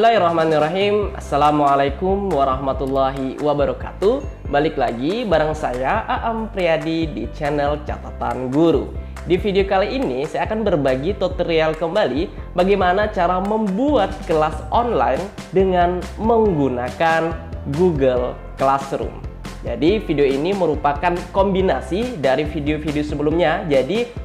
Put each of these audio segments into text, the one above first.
Bismillahirrahmanirrahim. Assalamualaikum warahmatullahi wabarakatuh. Balik lagi bareng saya Aam Priyadi di channel Catatan Guru. Di video kali ini saya akan berbagi tutorial kembali bagaimana cara membuat kelas online dengan menggunakan Google Classroom. Jadi video ini merupakan kombinasi dari video-video sebelumnya. Jadi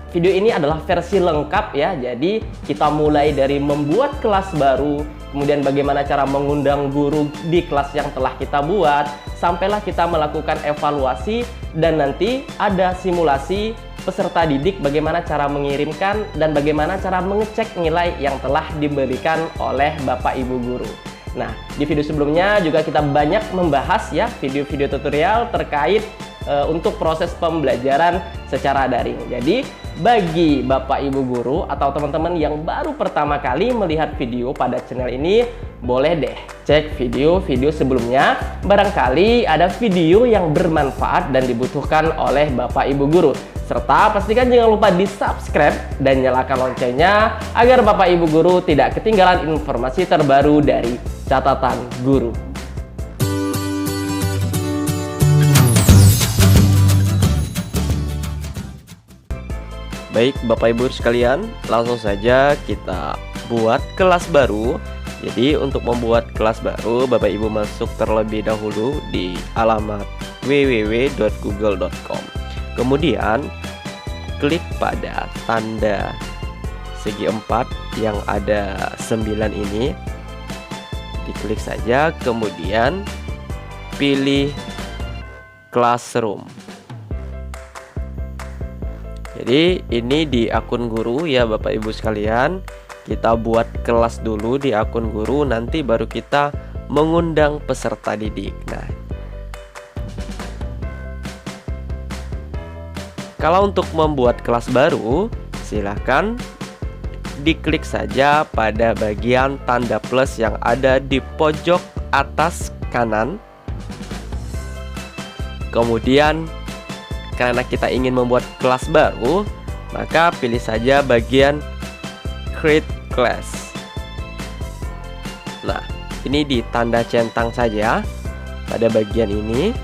video ini adalah versi lengkap ya. Jadi kita mulai dari membuat kelas baru, kemudian bagaimana cara mengundang guru di kelas yang telah kita buat, sampailah kita melakukan evaluasi dan nanti ada simulasi peserta didik bagaimana cara mengirimkan dan bagaimana cara mengecek nilai yang telah diberikan oleh Bapak Ibu guru. Nah, di video sebelumnya juga kita banyak membahas ya video-video tutorial terkait untuk proses pembelajaran secara daring. Jadi bagi Bapak Ibu guru atau teman-teman yang baru pertama kali melihat video pada channel ini, boleh deh cek video-video sebelumnya. Barangkali ada video yang bermanfaat dan dibutuhkan oleh Bapak Ibu guru. Serta pastikan jangan lupa di subscribe dan nyalakan loncengnya agar Bapak Ibu guru tidak ketinggalan informasi terbaru dari Catatan Guru. Baik Bapak Ibu sekalian, langsung saja kita buat kelas baru. Jadi untuk membuat kelas baru, Bapak Ibu masuk terlebih dahulu di alamat www.google.com. Kemudian klik pada tanda segi 4 yang ada 9 ini. Diklik saja, kemudian pilih Classroom. Jadi ini di akun guru ya Bapak Ibu sekalian. Kita buat kelas dulu di akun guru, nanti baru kita mengundang peserta didik. Nah, kalau untuk membuat kelas baru, silahkan diklik saja pada bagian tanda plus yang ada di pojok atas kanan. Kemudian karena kita ingin membuat kelas baru, maka pilih saja bagian Create Class. Nah, ini di tanda centang saja pada bagian ini.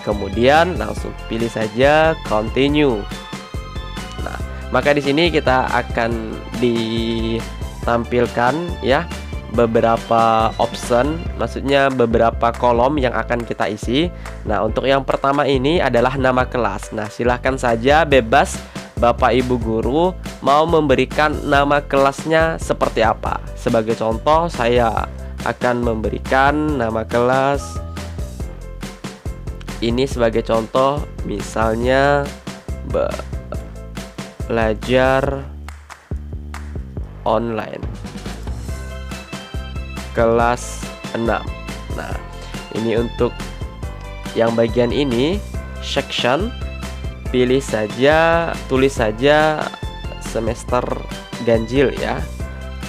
Kemudian langsung pilih saja Continue. Nah, maka di sini kita akan ditampilkan ya beberapa option, maksudnya beberapa kolom yang akan kita isi. Nah, untuk yang pertama ini adalah nama kelas. Nah, silahkan saja bebas Bapak Ibu guru mau memberikan nama kelasnya seperti apa. Sebagai contoh, saya akan memberikan nama kelas ini sebagai contoh, misalnya belajar online kelas 6. Nah, ini untuk yang bagian ini section, pilih saja, tulis saja semester ganjil ya,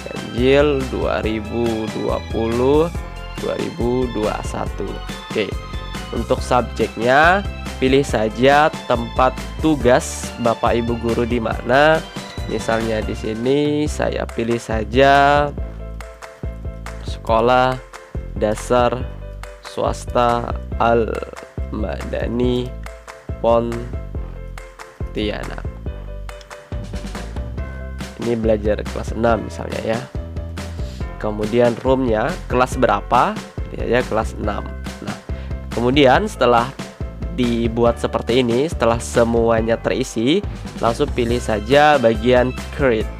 ganjil 2020-2021. Oke, untuk subjeknya pilih saja tempat tugas Bapak Ibu guru di mana. Misalnya di sini saya pilih saja Sekolah Dasar Swasta Al-Madani Pontianak. Ini belajar kelas 6 misalnya ya. Kemudian roomnya kelas berapa? Ya, kelas 6. Nah, kemudian setelah dibuat seperti ini, setelah semuanya terisi, langsung pilih saja bagian Create.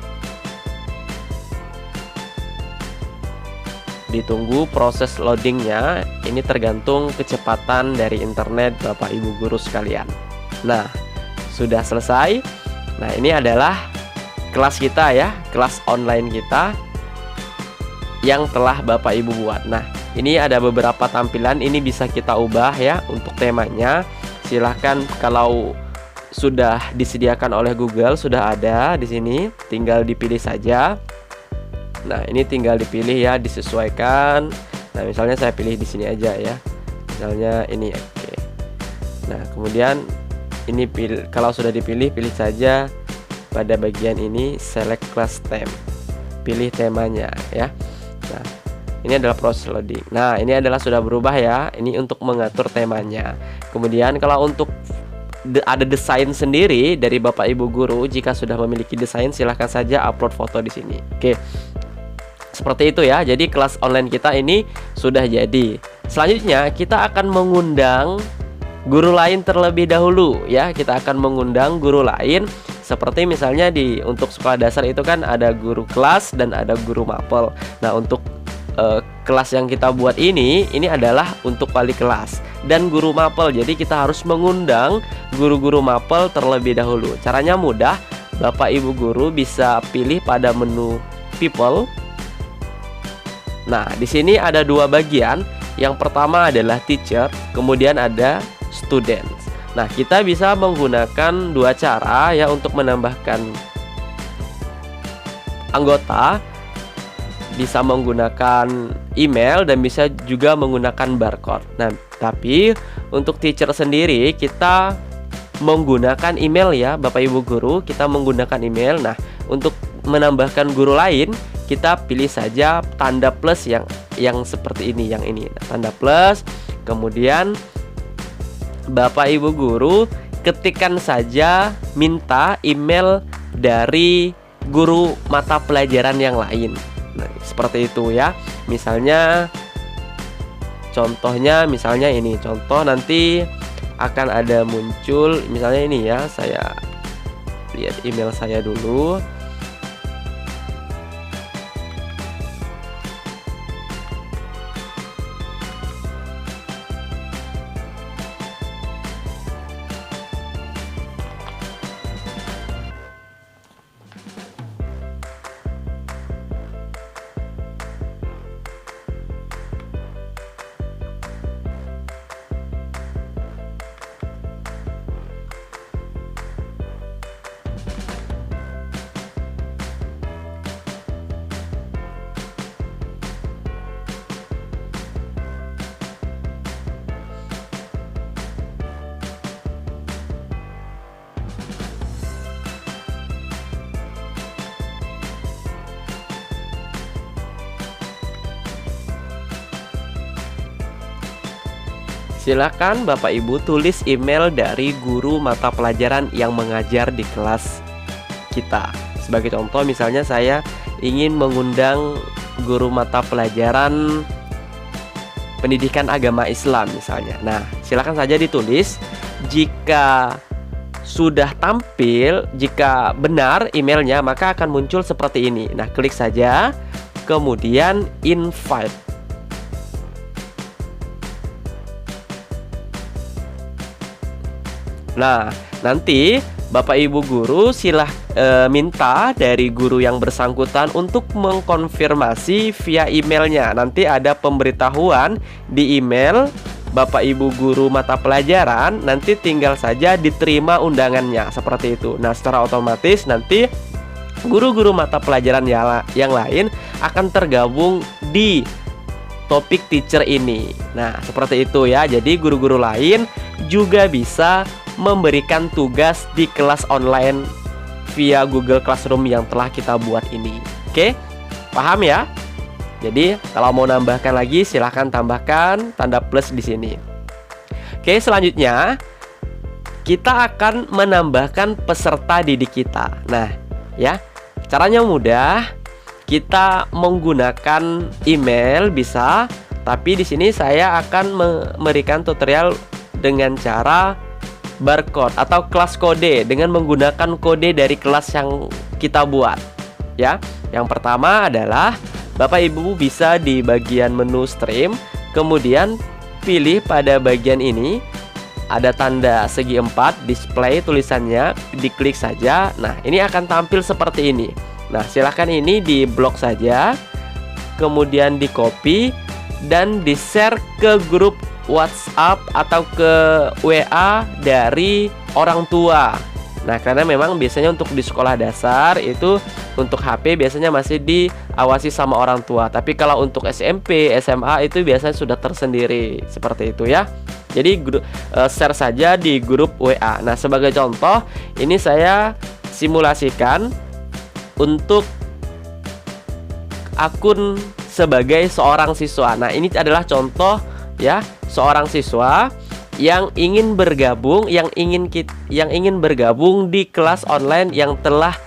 Ditunggu proses loadingnya. Ini tergantung kecepatan dari internet Bapak Ibu guru sekalian. Nah, sudah selesai. Nah, ini adalah kelas kita ya, kelas online kita yang telah Bapak Ibu buat. Nah, ini ada beberapa tampilan, ini bisa kita ubah ya untuk temanya. Silahkan kalau sudah disediakan oleh Google, sudah ada di sini, tinggal dipilih saja. Nah, ini tinggal dipilih ya, disesuaikan. Nah, misalnya saya pilih di sini aja ya. Misalnya ini, oke. Nah, kemudian ini kalau sudah dipilih, pilih saja pada bagian ini select class theme. Pilih temanya ya. Ini adalah proses loading. Nah, ini adalah sudah berubah ya. Ini untuk mengatur temanya. Kemudian kalau untuk ada desain sendiri dari Bapak Ibu guru, jika sudah memiliki desain silahkan saja upload foto di sini. Oke. Seperti itu ya. Jadi kelas online kita ini sudah jadi. Selanjutnya kita akan mengundang guru lain terlebih dahulu ya. Kita akan mengundang guru lain seperti misalnya untuk sekolah dasar itu kan ada guru kelas dan ada guru mapel. Nah, untuk kelas yang kita buat ini adalah untuk wali kelas dan guru mapel. Jadi kita harus mengundang guru-guru mapel terlebih dahulu. Caranya mudah. Bapak Ibu guru bisa pilih pada menu people. Nah, di sini ada dua bagian. Yang pertama adalah teacher, kemudian ada students. Nah, kita bisa menggunakan dua cara ya untuk menambahkan anggota. Bisa menggunakan email dan bisa juga menggunakan barcode. Nah, tapi untuk teacher sendiri kita menggunakan email ya, Bapak Ibu guru, kita menggunakan email. Nah, untuk menambahkan guru lain, kita pilih saja tanda plus yang seperti ini, yang ini. Nah, tanda plus, kemudian Bapak Ibu guru ketikkan saja minta email dari guru mata pelajaran yang lain. Nah, seperti itu ya. Misalnya contohnya misalnya ini. Contoh nanti akan ada muncul misalnya ini ya. Saya lihat email saya dulu. Silakan Bapak Ibu tulis email dari guru mata pelajaran yang mengajar di kelas kita. Sebagai contoh misalnya saya ingin mengundang guru mata pelajaran pendidikan agama Islam misalnya. Nah, silakan saja ditulis. Jika sudah tampil, jika benar emailnya, maka akan muncul seperti ini. Nah, klik saja, kemudian invite. Nah, nanti Bapak Ibu guru minta dari guru yang bersangkutan untuk mengkonfirmasi via emailnya. Nanti ada pemberitahuan di email Bapak Ibu guru mata pelajaran, nanti tinggal saja diterima undangannya, seperti itu. Nah, secara otomatis nanti guru-guru mata pelajaran yang lain akan tergabung di topik teacher ini. Nah, seperti itu ya. Jadi guru-guru lain juga bisa memberikan tugas di kelas online via Google Classroom yang telah kita buat ini. Oke, paham ya? Jadi kalau mau nambahkan lagi silahkan tambahkan tanda plus di sini. Oke, selanjutnya kita akan menambahkan peserta didik kita. Nah, ya, caranya mudah. Kita menggunakan email bisa, tapi di sini saya akan memberikan tutorial dengan cara barcode atau kelas kode dengan menggunakan kode dari kelas yang kita buat ya. Yang pertama adalah Bapak Ibu bisa di bagian menu stream, kemudian pilih pada bagian ini ada tanda segi 4 display tulisannya, diklik saja. Nah, ini akan tampil seperti ini. Nah, silahkan ini di blok saja, kemudian di copy dan di share ke grup WhatsApp atau ke WA dari orang tua. Nah, karena memang biasanya untuk di sekolah dasar itu untuk HP biasanya masih diawasi sama orang tua. Tapi kalau untuk SMP, SMA itu biasanya sudah tersendiri. Seperti itu ya. Jadi share saja di grup WA. Nah, sebagai contoh ini saya simulasikan untuk akun sebagai seorang siswa. Nah, ini adalah contoh ya, seorang siswa yang ingin bergabung, yang ingin bergabung di kelas online yang telah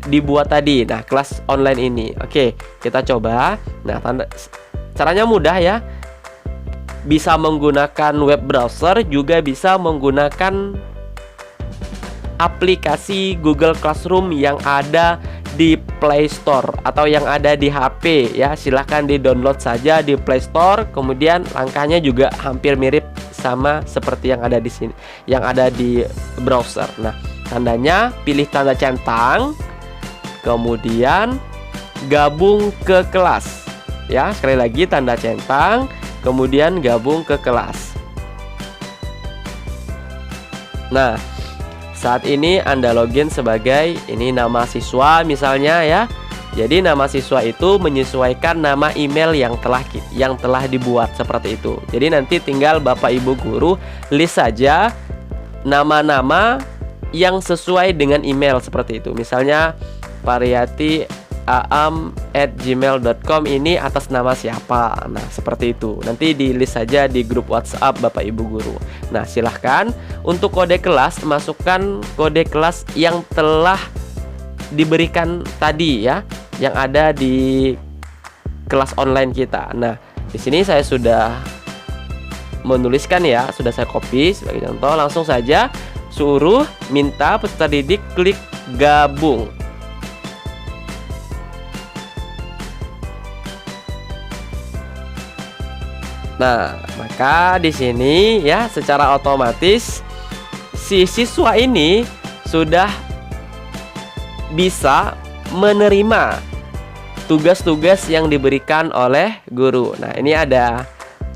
dibuat tadi. Nah, kelas online ini. Oke, kita coba. Nah, caranya mudah ya. Bisa menggunakan web browser, juga bisa menggunakan aplikasi Google Classroom yang ada di Play Store atau yang ada di HP ya. Silahkan di-download saja di Play Store. Kemudian langkahnya juga hampir mirip sama seperti yang ada di sini, yang ada di browser. Nah, tandanya pilih tanda centang, kemudian gabung ke kelas. Ya, sekali lagi tanda centang, kemudian gabung ke kelas. Nah, saat ini Anda login sebagai ini nama siswa misalnya ya. Jadi nama siswa itu menyesuaikan nama email yang telah dibuat seperti itu. Jadi nanti tinggal Bapak Ibu guru list saja nama-nama yang sesuai dengan email seperti itu. Misalnya pariyati@gmail.com ini atas nama siapa. Nah, seperti itu. Nanti di list saja di grup WhatsApp Bapak Ibu guru. Nah, silahkan untuk kode kelas, masukkan kode kelas yang telah diberikan tadi ya, yang ada di kelas online kita. Nah, di sini saya sudah menuliskan ya, sudah saya copy sebagai contoh. Langsung saja suruh minta peserta didik klik gabung. Nah, maka di sini ya secara otomatis si siswa ini sudah bisa menerima tugas-tugas yang diberikan oleh guru. Nah, ini ada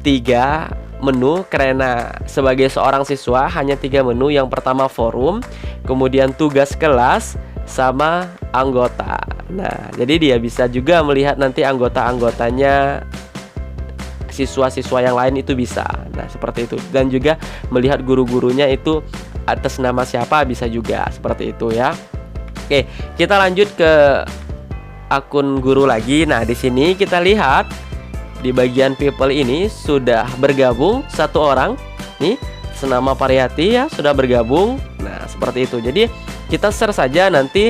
3 menu karena sebagai seorang siswa hanya 3 menu. Yang pertama forum, kemudian tugas kelas, sama anggota. Nah, jadi dia bisa juga melihat nanti anggota-anggotanya, siswa-siswa yang lain itu bisa. Nah, seperti itu. Dan juga melihat guru-gurunya itu atas nama siapa bisa juga seperti itu ya. Oke, kita lanjut ke akun guru lagi. Nah, di sini kita lihat di bagian people ini sudah bergabung 1 orang. Nih, senama Pariyati ya, sudah bergabung. Nah, seperti itu. Jadi, kita share saja nanti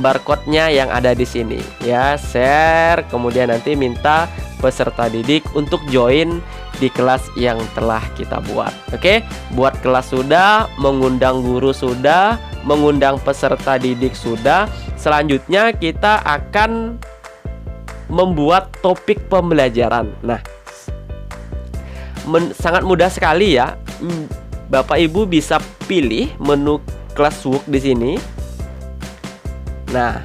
barcode-nya yang ada di sini ya, share, kemudian nanti minta peserta didik untuk join di kelas yang telah kita buat. Oke, buat kelas sudah, mengundang guru sudah, mengundang peserta didik sudah. Selanjutnya kita akan membuat topik pembelajaran. Nah, sangat mudah sekali ya. Bapak Ibu bisa pilih menu classwork di sini. Nah,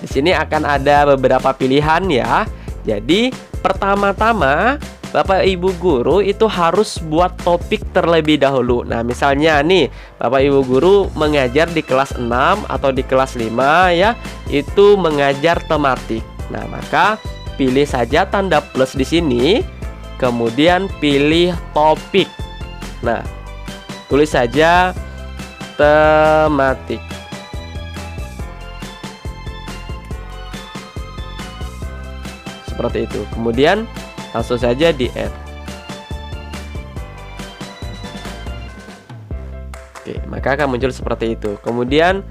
di sini akan ada beberapa pilihan ya. Jadi, pertama-tama Bapak Ibu guru itu harus buat topik terlebih dahulu. Nah, misalnya nih, Bapak Ibu guru mengajar di kelas 6 atau di kelas 5 ya, itu mengajar tematik. Nah, maka pilih saja tanda plus di sini, kemudian pilih topik. Nah, tulis saja tematik. Seperti itu. Kemudian langsung saja di add. Oke, maka akan muncul seperti itu. Kemudian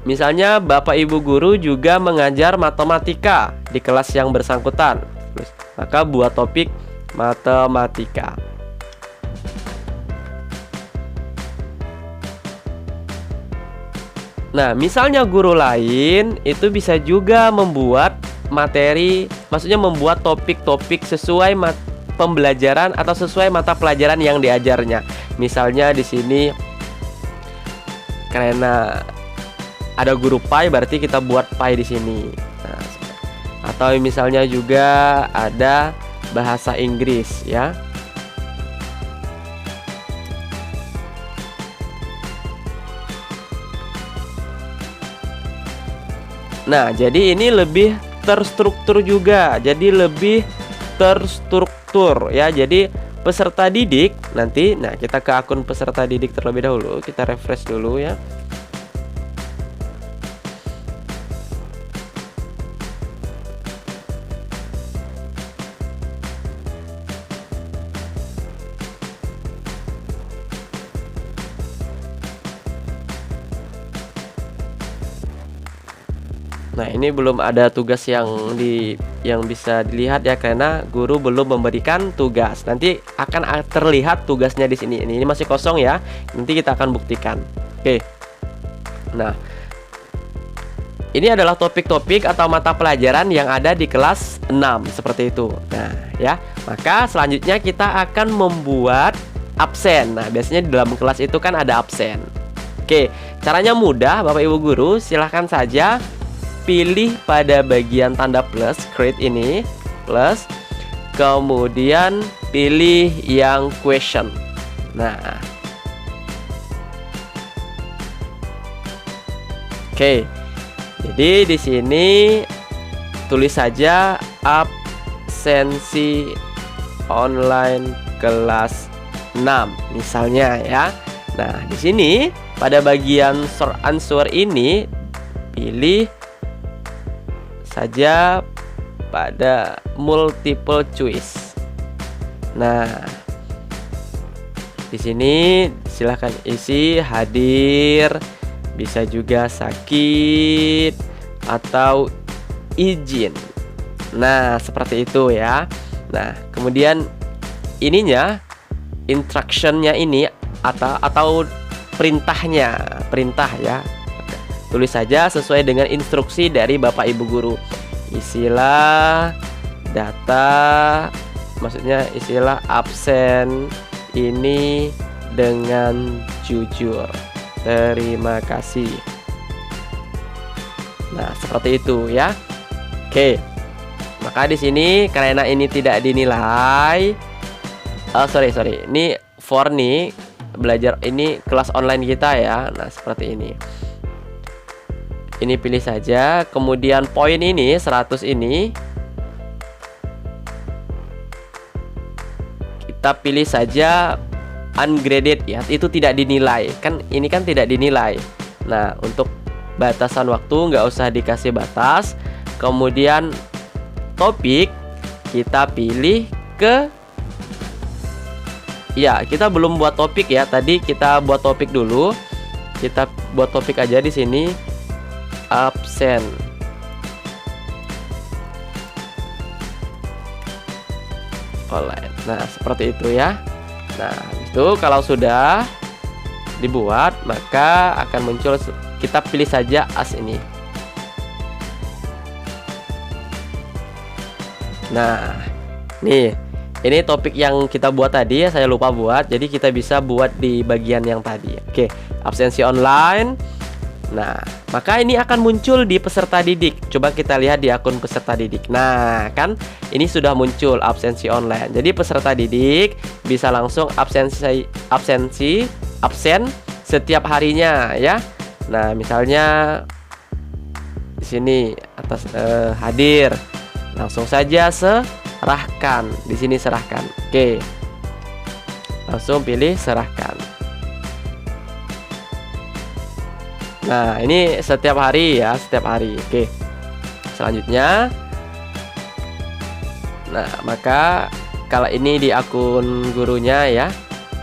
misalnya Bapak Ibu guru juga mengajar matematika di kelas yang bersangkutan, maka buat topik matematika. Nah, misalnya guru lain itu bisa juga membuat materi, maksudnya membuat topik-topik sesuai pembelajaran atau sesuai mata pelajaran yang diajarnya. Misalnya di sini karena ada guru PAI, berarti kita buat PAI di sini. Nah, atau misalnya juga ada bahasa Inggris ya. Nah, jadi ini lebih terstruktur juga, jadi lebih terstruktur ya. Jadi peserta didik nanti, nah kita ke akun peserta didik terlebih dahulu, kita refresh dulu ya. Nah, ini belum ada tugas yang bisa dilihat ya, karena guru belum memberikan tugas. Nanti akan terlihat tugasnya di sini. Ini masih kosong ya. Nanti kita akan buktikan. Oke. Nah, ini adalah topik-topik atau mata pelajaran yang ada di kelas 6 seperti itu. Nah, ya. Maka selanjutnya kita akan membuat absen. Nah, biasanya di dalam kelas itu kan ada absen. Oke, caranya mudah Bapak Ibu guru, silahkan saja pilih pada bagian tanda plus, create ini, plus, kemudian pilih yang question. Nah, oke. Jadi di sini tulis saja absensi online kelas 6 misalnya ya. Nah, di sini pada bagian short answer ini pilih saja pada multiple choice. Nah, di sini silahkan isi hadir, bisa juga sakit atau izin. Nah, seperti itu ya. Nah, kemudian ininya instructionnya ini atau perintah ya. Tulis saja sesuai dengan instruksi dari Bapak Ibu guru. Isilah data, maksudnya isilah absen ini dengan jujur. Terima kasih. Nah, seperti itu ya. Oke. Maka di sini karena ini tidak dinilai. Sorry. Ini for nih belajar ini kelas online kita ya. Nah, seperti ini. Ini pilih saja, kemudian poin ini 100 ini kita pilih saja ungraded ya, itu tidak dinilai. Kan ini kan tidak dinilai. Nah, untuk batasan waktu nggak usah dikasih batas. Kemudian topik kita pilih ke, ya kita belum buat topik ya. Tadi kita buat topik dulu. Kita buat topik aja di sini. Absen. Online. Nah, seperti itu ya. Nah, itu kalau sudah dibuat, maka akan muncul, kita pilih saja as ini. Nah, nih, ini topik yang kita buat tadi ya, saya lupa buat. Jadi kita bisa buat di bagian yang tadi. Oke, absensi online. Nah, maka ini akan muncul di peserta didik. Coba kita lihat di akun peserta didik. Nah, kan ini sudah muncul absensi online. Jadi peserta didik bisa langsung absen setiap harinya ya. Nah, misalnya di sini atas hadir. Langsung saja serahkan. Di sini serahkan. Oke. Langsung pilih serahkan. Nah, ini setiap hari ya, setiap hari. Oke. Selanjutnya, nah, maka kalau ini di akun gurunya ya,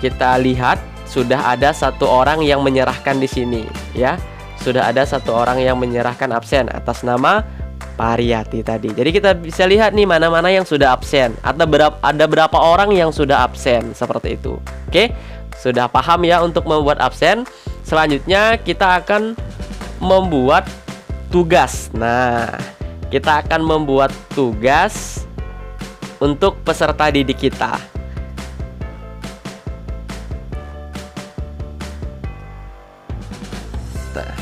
kita lihat sudah ada satu orang yang menyerahkan di sini ya. Sudah ada satu orang yang menyerahkan absen atas nama Pariyati tadi. Jadi kita bisa lihat nih mana-mana yang sudah absen. Ada berapa orang yang sudah absen seperti itu. Oke. Sudah paham ya untuk membuat absen. Selanjutnya kita akan membuat tugas. Nah, kita akan membuat tugas untuk peserta didik kita. Nah,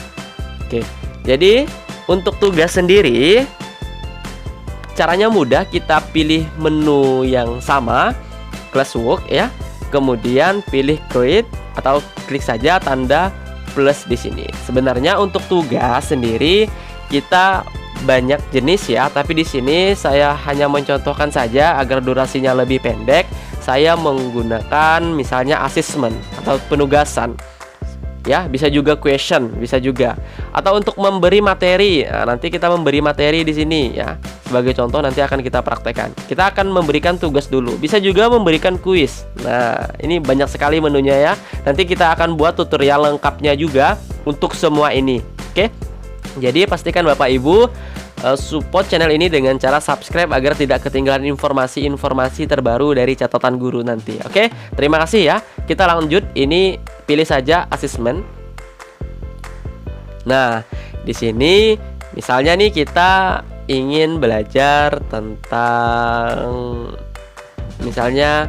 oke. Jadi untuk tugas sendiri caranya mudah. Kita pilih menu yang sama, classwork ya. Kemudian pilih create atau klik saja tanda plus di sini. Sebenarnya untuk tugas sendiri kita banyak jenis ya, tapi di sini saya hanya mencontohkan saja agar durasinya lebih pendek. Saya menggunakan misalnya assessment atau penugasan. Ya, bisa juga question, bisa juga. Atau untuk memberi materi. Nah, nanti kita memberi materi di sini ya. Sebagai contoh nanti akan kita praktekkan. Kita akan memberikan tugas dulu. Bisa juga memberikan kuis. Nah, ini banyak sekali menunya ya. Nanti kita akan buat tutorial lengkapnya juga untuk semua ini. Oke. Jadi pastikan Bapak Ibu support channel ini dengan cara subscribe agar tidak ketinggalan informasi-informasi terbaru dari catatan guru nanti. Oke, terima kasih ya. Kita lanjut, ini pilih saja asesmen. Nah, di sini misalnya nih kita ingin belajar tentang misalnya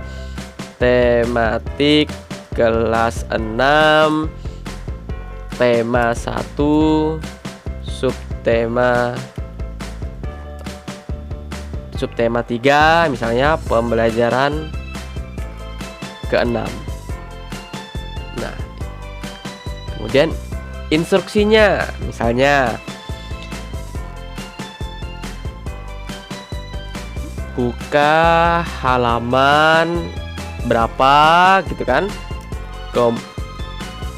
tematik kelas 6 tema 1 subtema 3 misalnya pembelajaran ke-6. Nah, kemudian instruksinya misalnya buka halaman berapa gitu kan,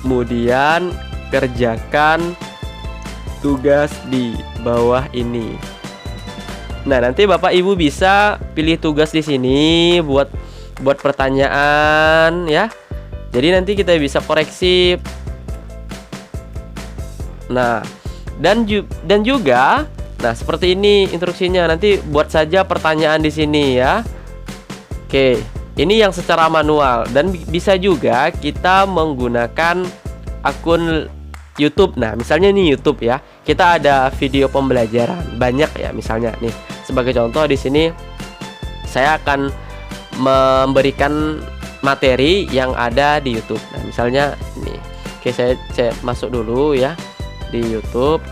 kemudian kerjakan tugas di bawah ini. Nah, nanti Bapak Ibu bisa pilih tugas di sini buat pertanyaan ya. Jadi nanti kita bisa koreksi. Nah, dan juga nah seperti ini instruksinya. Nanti buat saja pertanyaan di sini ya. Oke, ini yang secara manual, dan bisa juga kita menggunakan akun YouTube. Nah, misalnya nih YouTube ya. Kita ada video pembelajaran banyak ya, misalnya nih. Sebagai contoh di sini saya akan memberikan materi yang ada di YouTube. Nah, misalnya nih. Oke, saya masuk dulu ya di YouTube.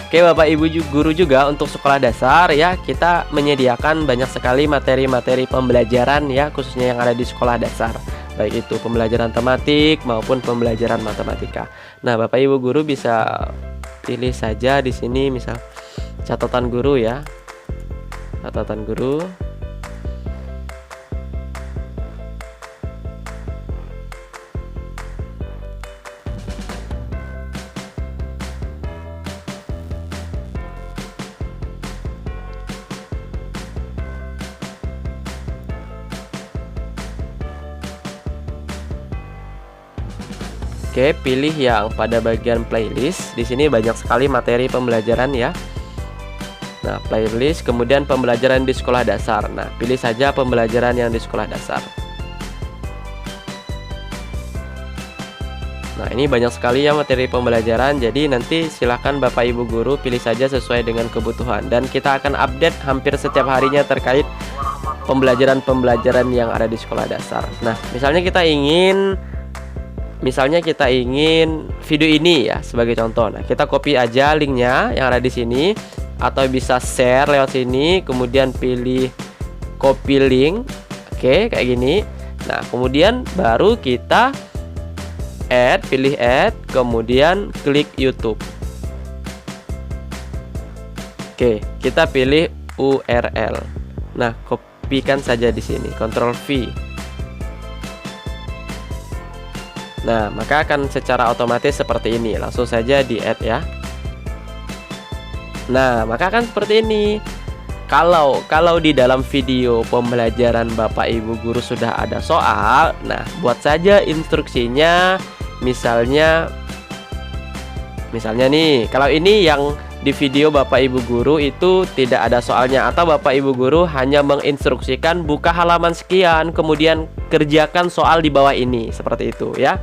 Oke, Bapak Ibu guru juga untuk sekolah dasar ya, kita menyediakan banyak sekali materi-materi pembelajaran ya, khususnya yang ada di sekolah dasar. Baik itu pembelajaran tematik maupun pembelajaran matematika. Nah, Bapak Ibu guru bisa pilih saja di sini misal catatan guru ya. Catatan guru. Oke, pilih yang pada bagian playlist. Di sini banyak sekali materi pembelajaran ya. Nah, playlist, kemudian pembelajaran di sekolah dasar. Nah, pilih saja pembelajaran yang di sekolah dasar. Nah, ini banyak sekali ya materi pembelajaran. Jadi nanti silahkan Bapak Ibu guru pilih saja sesuai dengan kebutuhan. Dan kita akan update hampir setiap harinya terkait pembelajaran-pembelajaran yang ada di sekolah dasar. Nah, misalnya kita ingin video ini ya sebagai contoh. Nah, kita copy aja linknya yang ada di sini, atau bisa share lewat sini, kemudian pilih copy link. Oke, kayak gini. Nah, kemudian baru kita pilih add, kemudian klik YouTube. Oke, kita pilih URL. Nah, kopikan saja di sini, Ctrl V. Nah, maka akan secara otomatis seperti ini. Langsung saja di add ya. Nah, maka akan seperti ini. Kalau di dalam video pembelajaran Bapak Ibu guru sudah ada soal, nah buat saja instruksinya. Misalnya nih, kalau ini yang di video Bapak Ibu guru itu tidak ada soalnya, atau Bapak Ibu guru hanya menginstruksikan buka halaman sekian, kemudian kerjakan soal di bawah ini, seperti itu ya.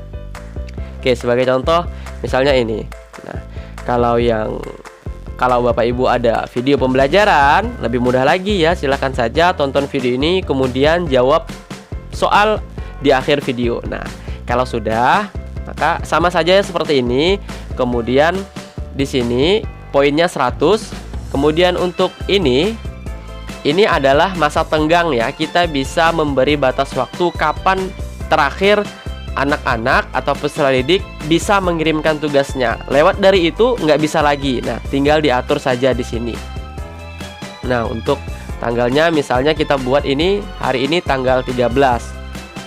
Oke, sebagai contoh misalnya ini. Nah, kalau Bapak Ibu ada video pembelajaran, lebih mudah lagi ya, silahkan saja tonton video ini kemudian jawab soal di akhir video. Nah, kalau sudah, maka sama saja seperti ini. Kemudian di sini poinnya 100. Kemudian untuk ini adalah masa tenggang ya. Kita bisa memberi batas waktu kapan terakhir anak-anak atau peserta didik bisa mengirimkan tugasnya. Lewat dari itu nggak bisa lagi. Nah, tinggal diatur saja di sini. Nah, untuk tanggalnya misalnya kita buat ini hari ini tanggal 13.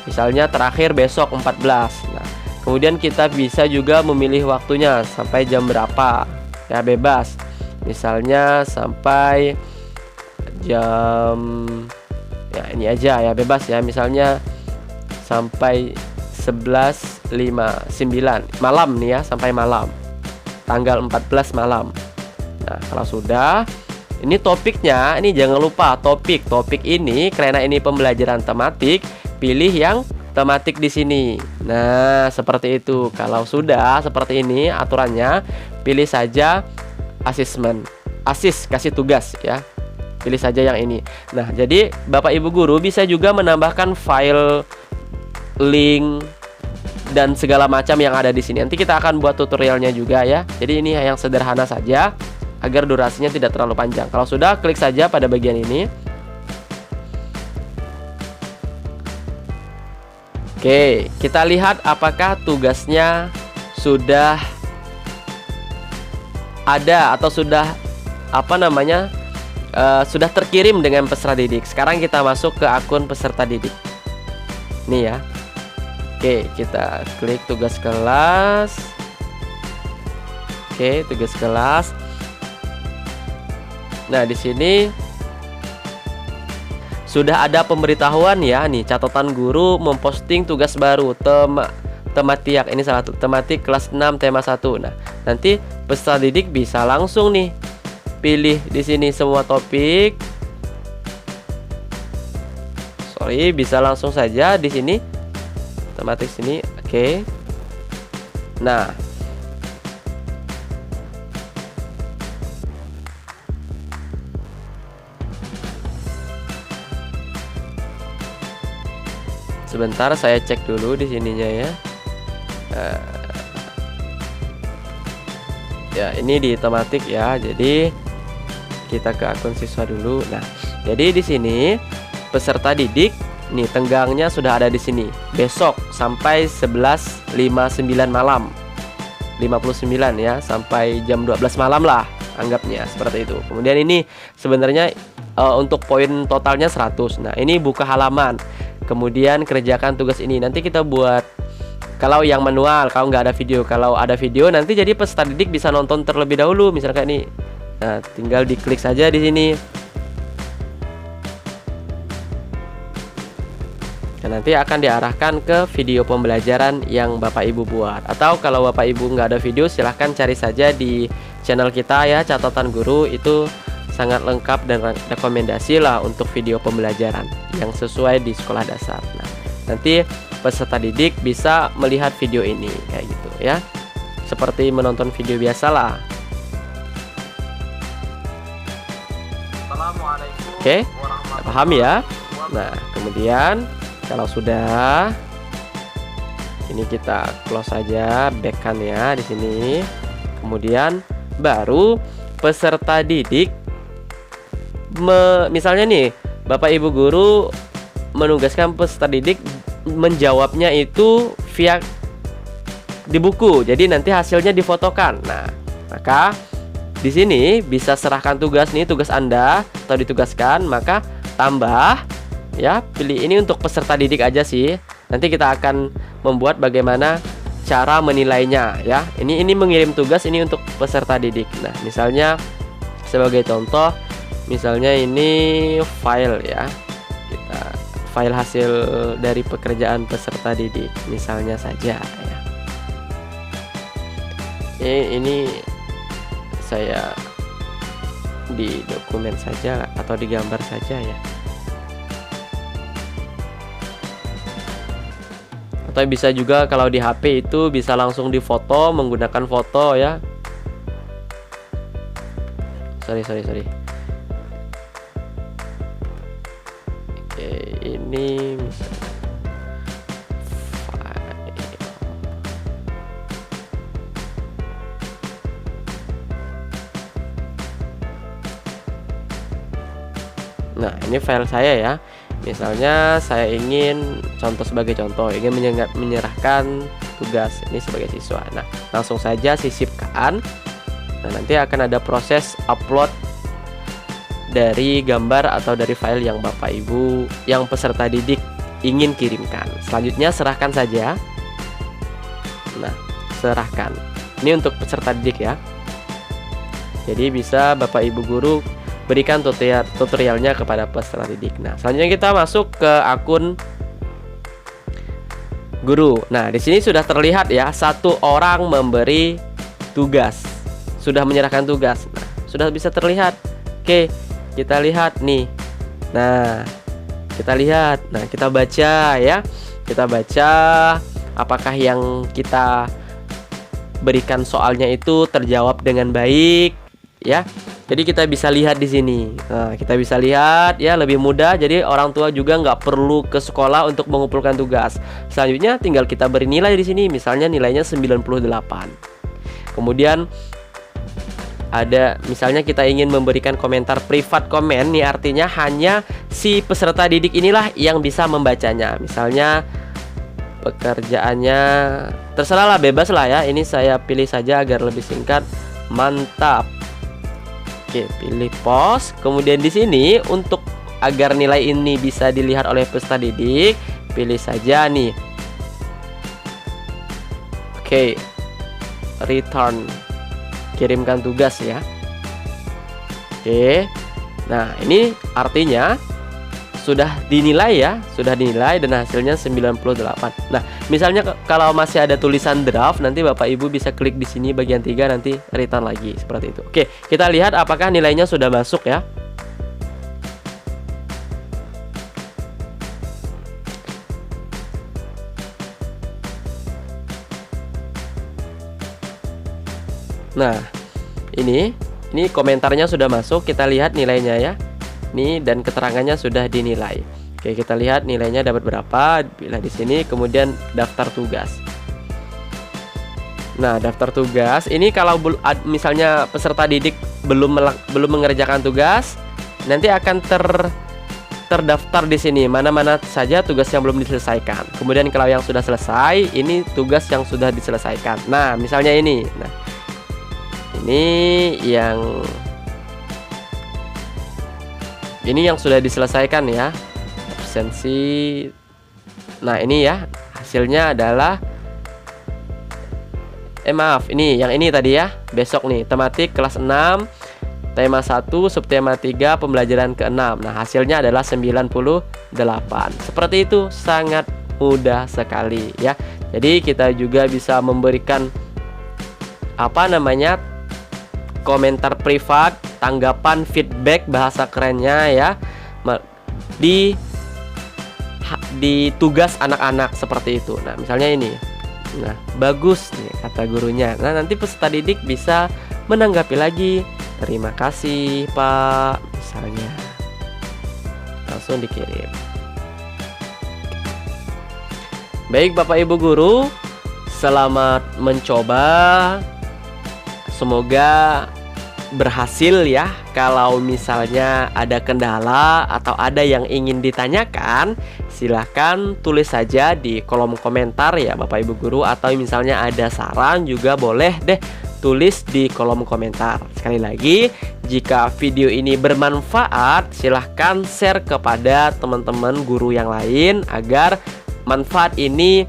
Misalnya terakhir besok 14. Nah, kemudian kita bisa juga memilih waktunya sampai jam berapa. Ya, bebas. Misalnya sampai jam ya ini aja ya, bebas ya. Misalnya sampai 11.59 malam nih ya, sampai malam. tanggal 14 malam. Nah, kalau sudah, ini topiknya, ini jangan lupa topik ini karena ini pembelajaran tematik, pilih yang tematik di sini. Nah, seperti itu. Kalau sudah seperti ini aturannya, pilih saja asesmen, kasih tugas ya. Pilih saja yang ini. Nah, jadi Bapak Ibu guru bisa juga menambahkan file, link, dan segala macam yang ada di sini. Nanti kita akan buat tutorialnya juga ya. Jadi ini yang sederhana saja agar durasinya tidak terlalu panjang. Kalau sudah, klik saja pada bagian ini. Oke, kita lihat apakah tugasnya sudah ada atau sudah sudah terkirim dengan peserta didik. Sekarang kita masuk ke akun peserta didik. Nih ya. Oke, kita klik tugas kelas. Oke, tugas kelas. Nah, di sini sudah ada pemberitahuan ya, nih catatan guru memposting tugas baru tematik. Ini salah satu tematik kelas 6 tema 1. Nah, nanti peserta didik bisa langsung nih pilih di sini semua topik. Bisa langsung saja di sini tematik sini. Oke. Nah, sebentar saya cek dulu di sininya ya. Ya, ini di tematik ya. Jadi kita ke akun siswa dulu. Nah, jadi di sini peserta didik nih tenggangnya sudah ada di sini. Besok sampai 11.59 malam. 59 ya, sampai jam 12 malam lah anggapnya seperti itu. Kemudian ini sebenarnya untuk poin totalnya 100. Nah, ini buka halaman. Kemudian kerjakan tugas ini. Nanti kita buat kalau yang manual, kalau nggak ada video. Kalau ada video nanti jadi peserta didik bisa nonton terlebih dahulu. Misalkan ini. Nah, tinggal diklik saja di sini. Dan nanti akan diarahkan ke video pembelajaran yang Bapak Ibu buat. Atau kalau Bapak Ibu nggak ada video, silahkan cari saja di channel kita ya, catatan guru. Itu sangat lengkap dan rekomendasi lah untuk video pembelajaran yang sesuai di sekolah dasar. Nah, nanti peserta didik bisa melihat video ini kayak gitu ya, seperti menonton video biasa lah. Oke, paham ya? Nah, kemudian kalau sudah, ini kita close saja, back kan ya di sini. Kemudian baru peserta didik misalnya nih Bapak Ibu guru menugaskan peserta didik menjawabnya itu via di buku. Jadi nanti hasilnya difotokan. Nah, maka di sini bisa serahkan tugas nih, tugas Anda atau ditugaskan, maka tambah ya, pilih ini untuk peserta didik aja sih. Nanti kita akan membuat bagaimana cara menilainya ya. Ini mengirim tugas ini untuk peserta didik. Nah, misalnya sebagai contoh, misalnya ini file ya. Kita file hasil dari pekerjaan peserta didik misalnya saja ya. Ini saya di dokumen saja atau digambar saja ya. Atau bisa juga kalau di HP itu bisa langsung difoto menggunakan foto ya. Sorry. Oke, ini misalnya file. Nah, ini file saya ya. Misalnya saya ingin sebagai contoh ingin menyerahkan tugas ini sebagai siswa. Nah, langsung saja sisipkan. Nah, nanti akan ada proses upload dari gambar atau dari file yang Bapak Ibu yang peserta didik ingin kirimkan. Selanjutnya serahkan saja. Nah, serahkan. Ini untuk peserta didik ya. Jadi bisa Bapak Ibu guru berikan tutorialnya kepada peserta didik. Nah, selanjutnya kita masuk ke akun guru. Nah, di sini sudah terlihat ya, satu orang memberi tugas. sudah menyerahkan tugas. Nah, sudah bisa terlihat. Oke, kita lihat nih. Nah, kita lihat. Nah, kita baca ya. Kita baca apakah yang kita berikan soalnya itu terjawab dengan baik ya. Jadi kita bisa lihat di sini. Nah, kita bisa lihat ya, lebih mudah. Jadi orang tua juga nggak perlu ke sekolah untuk mengumpulkan tugas. Selanjutnya tinggal kita beri nilai di sini. Misalnya nilainya 98. Kemudian ada misalnya kita ingin memberikan komentar privat komen nih, artinya hanya si peserta didik inilah yang bisa membacanya. Misalnya pekerjaannya terserah lah, bebas lah ya. Ini saya pilih saja agar lebih singkat. Mantap. Oke, pilih post. Kemudian di sini untuk agar nilai ini bisa dilihat oleh peserta didik, pilih saja nih. Oke, return, kirimkan tugas ya. Oke. Nah, ini artinya sudah dinilai ya, sudah dinilai dan hasilnya 98. Nah, misalnya kalau masih ada tulisan draft, nanti Bapak Ibu bisa klik di sini bagian 3, nanti return lagi seperti itu. Oke, kita lihat apakah nilainya sudah masuk ya. Nah, ini komentarnya sudah masuk, kita lihat nilainya ya. Nih, dan keterangannya sudah dinilai. Oke, kita lihat nilainya dapat berapa. Bila di sini, kemudian daftar tugas. Nah, daftar tugas ini kalau misalnya peserta didik belum mengerjakan tugas, nanti akan terdaftar di sini mana-mana saja tugas yang belum diselesaikan. Kemudian kalau yang sudah selesai, ini tugas yang sudah diselesaikan. Nah, misalnya ini. Nah, ini yang sudah diselesaikan ya, absensi. Nah, ini ya hasilnya adalah maaf, ini yang ini tadi ya, besok nih, tematik kelas 6, tema 1, subtema 3, pembelajaran ke-6. Nah, hasilnya adalah 98. Seperti itu, sangat mudah sekali ya. Jadi kita juga bisa memberikan komentar privat, tanggapan, feedback, bahasa kerennya ya, di tugas anak-anak seperti itu. Nah, misalnya ini, nah bagus nih kata gurunya. Nah, nanti peserta didik bisa menanggapi lagi, terima kasih Pak, misalnya, langsung dikirim. Baik Bapak Ibu guru, selamat mencoba. Semoga berhasil ya. Kalau misalnya ada kendala atau ada yang ingin ditanyakan, silahkan tulis saja di kolom komentar ya Bapak Ibu guru. Atau misalnya ada saran juga boleh deh tulis di kolom komentar. Sekali lagi, jika video ini bermanfaat, silahkan share kepada teman-teman guru yang lain agar manfaat ini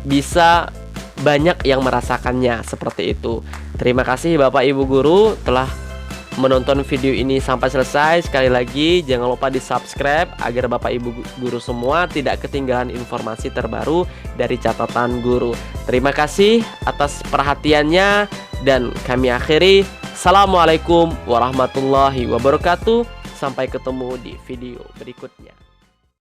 bisa banyak yang merasakannya, seperti itu. Terima kasih Bapak Ibu guru telah menonton video ini sampai selesai. Sekali lagi jangan lupa di subscribe agar Bapak Ibu guru semua tidak ketinggalan informasi terbaru dari catatan guru. Terima kasih atas perhatiannya dan kami akhiri. Assalamualaikum warahmatullahi wabarakatuh. Sampai ketemu di video berikutnya.